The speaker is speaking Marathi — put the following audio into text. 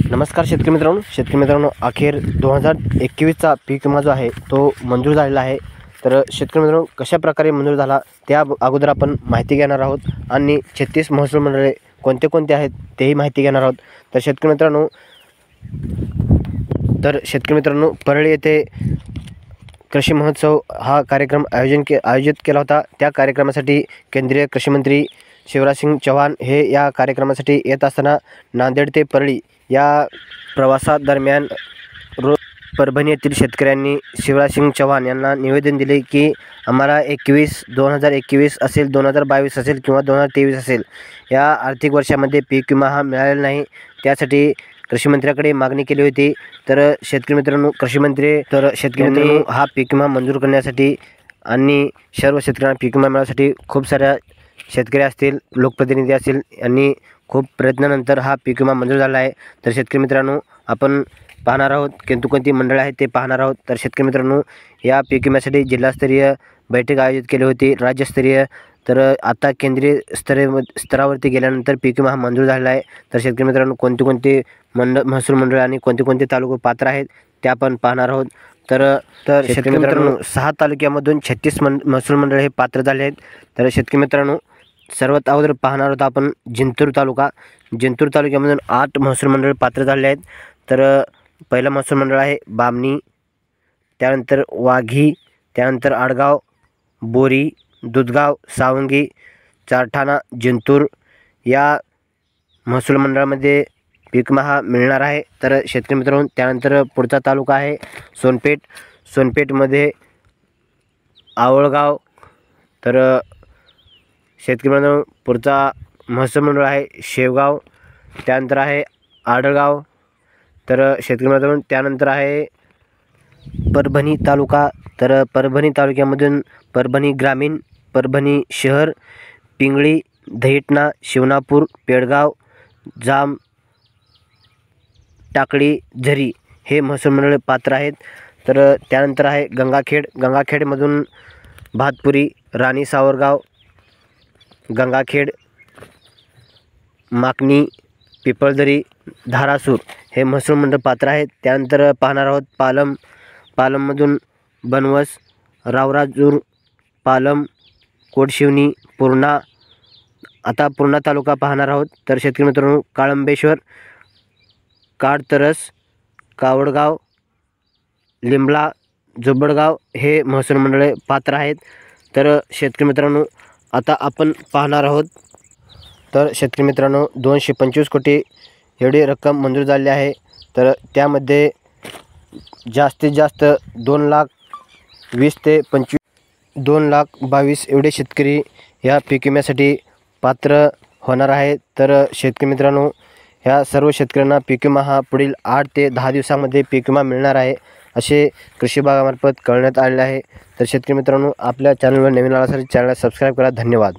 नमस्कार शेतकरी मित्रांनो, अखेर 2021चा पीक विमा जो आहे तो मंजूर झालेला आहे। तर शेतकरी मित्रांनो, कशा प्रकारे मंजूर झाला त्या अगोदर आपण माहिती घेणार आहोत आणि 36 महसूल मंडळे कोणते आहेत तेही माहिती घेणार आहोत। तर शेतकरी मित्रांनो, परळी येथे कृषी महोत्सव हा कार्यक्रम आयोजित केला होता। त्या कार्यक्रमासाठी केंद्रीय कृषी मंत्री शिवराजसिंग चौहान हे या कार्यक्रमासाठी येत असताना नांदेड ते परळी या प्रवासादरम्यान परभणी येथील शेतकऱ्यांनी शिवराजसिंग चौहान यांना निवेदन दिले की आम्हाला 2021 असेल, 2022 असेल किंवा 2023 असेल, या आर्थिक वर्षामध्ये पीक विमा हा मिळालेला नाही। त्यासाठी कृषी मंत्र्याकडे मागणी केली होती। तर शेतकरी मित्रांनो हा पीक विमा मंजूर करण्यासाठी आणि सर्व शेतकऱ्यांना पीक विमा मिळण्यासाठी खूप साऱ्या शेतकरी असतील, लोकप्रतिनिधी असतील यांनी खूप प्रयत्नानंतर हा पीक विमा मंजूर झाला आहे। तर शेतकरी मित्रांनो, आपण पाहणार आहोत कोणती मंडळे आहेत ते पाहणार आहोत। तर शेतकरी मित्रांनो, या पीक विम्यासाठी जिल्हास्तरीय बैठक आयोजित केली होती, राज्यस्तरीय। तर आता केंद्रीय स्तरावरती गेल्यानंतर पीक विमा हा मंजूर झालेला आहे। तर शेतकरी मित्रांनो, कोणते महसूल मंडळ आणि कोणते तालुके पात्र आहेत ते आपण पाहणार आहोत। तर शेतकरी मित्रांनो, 6 तालुक्यामधून 36 महसूल मंडळ हे पात्र झाले आहेत। तर शेतकरी मित्रांनो, सर्वात अगोदर पाहणार आहोत आपण जिंतूर तालुक्यामधून 8 महसूल मंडळ पात्र झाले आहेत। तर पहिलं महसूल मंडळ आहे बामणी, त्यानंतर वाघी, त्यानंतर आडगाव, बोरी, दुधगाव, सावंगी, चारठाणा, जिंतूर या महसूल मंडळामध्ये पीक विमा हा मिळणार आहे। तर शेतकरी मित्रांनो, त्यानंतर पुढचा तालुका आहे सोनपेठमध्ये आवळगाव। तर शेतकरी मित्रांनो, पुढचा महसूल मंडळ आहे शेवगाव, त्यानंतर आहे आडगाव। तर शेतकरी मित्रांनो, त्यानंतर आहे परभणी तालुका। तर परभणी तालुक्यामधून परभणी ग्रामीण, परभणी शहर, पिंगळी, दहिटणा, शिवनापूर, पेडगाव, जाम, टाकळी, झरी हे महसूल मंडळ पात्र आहेत। तर त्यानंतर आहे गंगाखेडमधून भातपुरी, राणी सावरगाव, गंगाखेड, माकणी, पिपळदरी, धारासूर हे महसूल मंडळ पात्र आहेत। त्यानंतर पाहणार आहोत पालममधून बनवस, रावराजूर, पालम, कोडशिवनी, पूर्णा। आता पूर्णा तालुका पाहणार आहोत। तर शेतकरी मित्रांनो, काळंबेश्वर, काडतरस, कावडगाव, लिंबला, जोबडगाव हे महसूल मंडळे पात्र आहेत। तर शेतकरी मित्रांनो, आता आपण पाहणार आहोत। तर शेतकरी मित्रांनो, 225 कोटी एवढी रक्कम मंजूर झाली आहे। तर त्यामध्ये जास्तीत जास्त 2,20,000 ते 2,22,000 एवढे शेतकरी या पीक विम्यासाठी पात्र होणार आहेत। तर शेतकरी मित्रांनो, ह्या सर्व शेतकऱ्यांना पीक विमा हा पुढील 8 ते 10 दिवसामध्ये पीक विमा मिळणार आहे असे कृषी विभागामार्फत कळवण्यात आलेले आहे। तर शेतकरी मित्रांनो, आपल्या चॅनलवर नवीन आल्यासाठी चॅनलला सबस्क्राईब करा। धन्यवाद।